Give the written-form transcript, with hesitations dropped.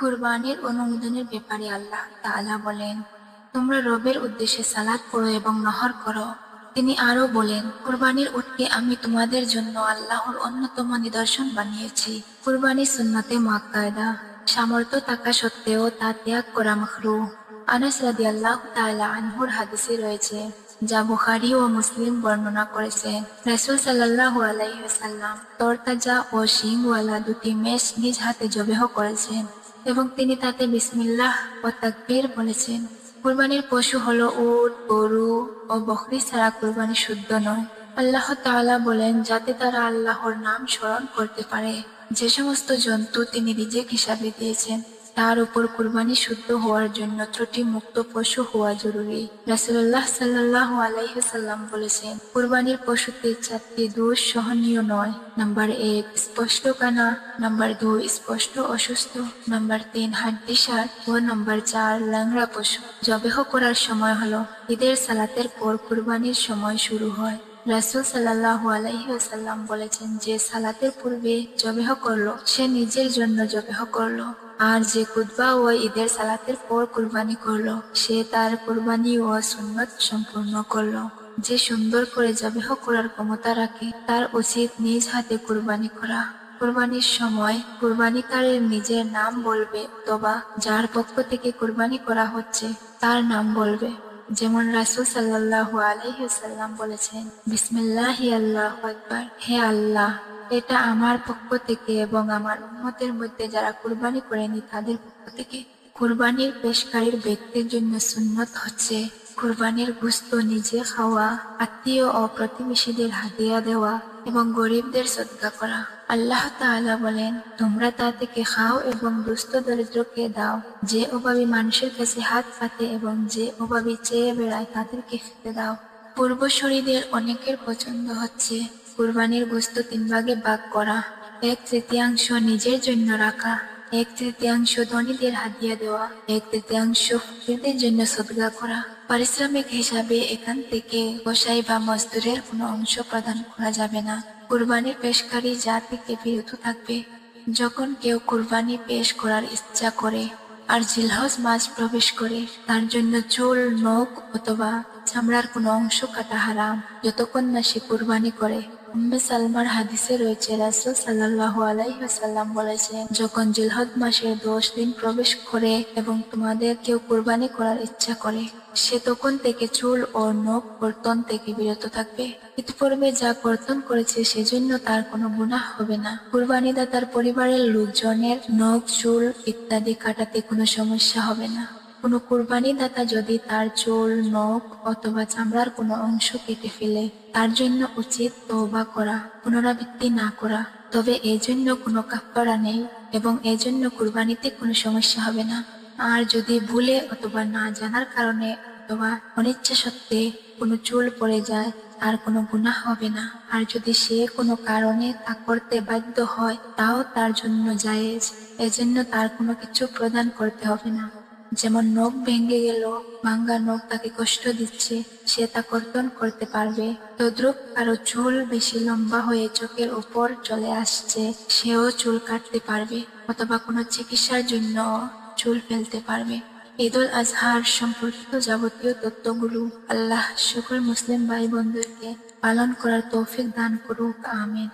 কুরবানির অনুমোদনের ব্যাপারে আল্লাহ তাআলা বলেন, তোমরা রবের উদ্দেশ্যে সালাত পড়ো এবং নহর করো। তিনি আরো বলেন, কুরবানির উটকে আমি তোমাদের জন্য আল্লাহর অন্যতম নিদর্শন বানিয়েছি। কুরবানি সুন্নতে মুআক্কাদা, সামর্থ্য থাকা সত্ত্বেও তা ত্যাগ করা মাকরুহ। আনাস রাদিয়াল্লাহু তাআলা আনহুর হাদিসে রয়েছে, যা বুখারী ও মুসলিম বর্ণনা করেছেন, রাসূল সাল্লাল্লাহু আলাইহি ওয়াসাল্লাম তরতাজা ও শিংওয়ালা দুটি মেষ নিজ হাতে জবেহ করেছেন এবং তিনি তাতে বিসমিল্লাহ ও তাকবীর বলেছেন। কুরবানির পশু হলো উট, গরু ও বকরি ছাড়া কুরবানি শুদ্ধ নয়। আল্লাহ তাআলা বলেন, যাতে তারা আল্লাহর নাম স্মরণ করতে পারে। যে সমস্ত জন্তু তিনি রিজেক হিসাবে দিয়েছেন তার উপর কুরবানি শুদ্ধ হওয়ার জন্য ত্রুটি মুক্ত পশু হওয়া জরুরি। রাসূলুল্লাহ সাল্লাল্লাহু আলাইহি ওয়াসাল্লাম বলেছেন, কুরবানির পশুতে 4টি দোষ সহনীয় নয়। নাম্বার 1, স্পষ্ট কানা। নাম্বার 2, স্পষ্ট অসুস্থ। নাম্বার 3, হাড্ডিসার। ও নাম্বার 4, ল্যাংড়া পশু। জবেহ করার সময় হলো ঈদের সালাতের পর কুরবানির সময় শুরু হয়। রাসূল সাল্লাল্লাহু আলাইহি ওয়াসাল্লাম বলেছেন, যে সালাতের পূর্বে জবেহ করলো সে নিজের জন্য জবেহ করলো, আর যে খুতবা ও ঈদের সালাতের পর কুরবানি করলো সে তার কুরবানি ও সুন্নত সম্পূর্ণ করলো। যে সুন্দর করে জবেহ করার ক্ষমতা রাখে তার উচিত নিজ হাতে কুরবানি করা। কুরবানির সময় কুরবানিকারীর নিজের নাম বলবে অথবা যার পক্ষ থেকে কুরবানি করা হচ্ছে তার নাম বলবে। যেমন রাসূল সাল্লাল্লাহু আলাইহি ওয়াসাল্লাম বলেছেন, বিসমিল্লাহি আল্লাহু আকবার, হে আল্লাহ, এটা আমার পক্ষ থেকে এবং আমার উম্মতের মধ্যে যারা কুরবানি করেনি তাদের পক্ষ থেকে। কুরবানির পেশকারীর ব্যক্তির জন্য সুন্নত হচ্ছে কুরবানির গোশত নিজে খাওয়া, আত্মীয় ও প্রতিবেশীদের হাদিয়া দেওয়া এবং গরিবদের সদকা করা। আল্লাহ তাআলা বলেন, তোমরা তা থেকে খাও এবং দুস্থ দরিদ্রকে দাও। যে অভাবী মানুষের কাছে হাত পাতে এবং যে অভাবী চেয়ে বেড়ায় তাদেরকে খেতে দাও। পূর্বসূরীদের অনেকের পছন্দ হচ্ছে কুরবানির গোশত 3 ভাগে ভাগ করা, 1/3 নিজের জন্য রাখা, 1/3 ধনীদের হাদিয়া দেওয়া, 1/3 ফকিরদের জন্য সদকা করা। পারিশ্রমিক হিসাবে এখান থেকে কসাই বা মজদুরের কোনো অংশ প্রদান করা যাবে না। কুরবানির পেশকারী যা থেকে বিরত থাকবে। যখন কেউ কুরবানি পেশ করার ইচ্ছা করে আর জিলহজ মাস প্রবেশ করে, তার জন্য চুল, নখ অথবা চামড়ার কোনো অংশ কাটা হারাম যতক্ষণ না সে কুরবানি করে। উম্মে সালমার হাদিসে রয়েছে, রাসূল সাল্লাল্লাহু আলাইহি ওয়াসাল্লাম বলেছেন, যখন জিলহজ মাসের 10 দিন প্রবেশ করে এবং তোমাদের কেউ কুরবানি করার ইচ্ছা করে, সে তখন থেকে চুল ও নখ কর্তন থেকে বিরত থাকবে। ইতিপূর্বে যা কর্তন করেছে সেজন্য তার কোনো গুনাহ হবে না। কুরবানিদাতার পরিবারের লোকজনের নখ, চুল ইত্যাদি কাটাতে কোনো সমস্যা হবে না। কোনো কুরবানিদাতা যদি তার চুল, নখ অথবা চামড়ার কোনো অংশ কেটে ফেলে, তার জন্য উচিত তওবা করা, পুনরাবৃত্তি না করা। তবে এই জন্য কোনো কাফারা নেই এবং এই জন্য কুরবানিতে কোনো সমস্যা হবে না। আর যদি ভুলে অথবা না জানার কারণে অথবা অনিচ্ছা সত্ত্বে কোনো চুল পড়ে যায়, তার কোনো গুনাহ হবে না। আর যদি সে কোনো কারণে তা করতে বাধ্য হয়, তাও তার জন্য জায়েজ। এজন্য তার কোনো কিছু প্রদান করতে হবে না। যেমন নখ ভেঙে গেল, ভাঙ্গা নখ তাকে কষ্ট দিচ্ছে, সে তা কর্তন করতে পারবে। তদ্রূপ কারো চুল বেশি লম্বা হয়ে চোখের উপর চলে আসছে, সেও চুল কাটতে পারবে অথবা কোনো চিকিৎসার জন্য চুল ফেলতে পারবে। ঈদুল আজহার সম্পর্কিত যাবতীয় তথ্যগুলো আল্লাহ সকল মুসলিম ভাই বোনদেরকে পালন করার তৌফিক দান করুক, আমিন।